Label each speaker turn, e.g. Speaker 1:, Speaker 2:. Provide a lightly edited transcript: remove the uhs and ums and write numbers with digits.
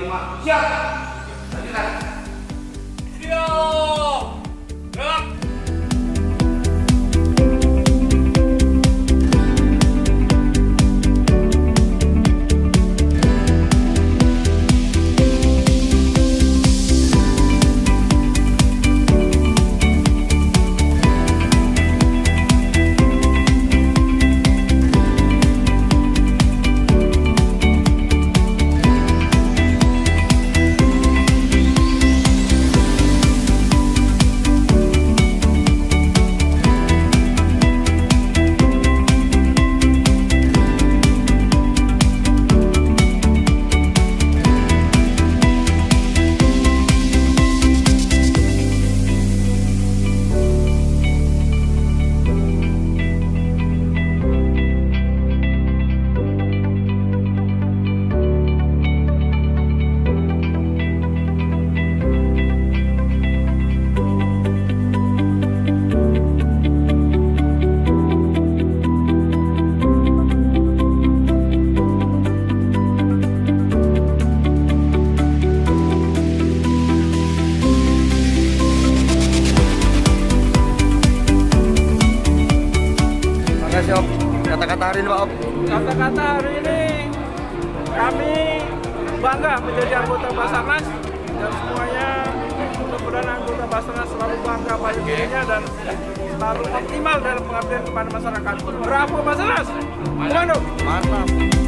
Speaker 1: 5. Siap. Lanjutkan. Siap. Gerak.
Speaker 2: Om, kata-kata hari ini Pak Om.
Speaker 3: Kata-kata hari ini kami bangga menjadi anggota Basarnas dan semuanya mudah-mudahan anggota Basarnas selalu bangga pada dirinya dan selalu optimal dalam pengabdian kepada masyarakat. Bravo Basarnas! Komando!
Speaker 2: Mantap.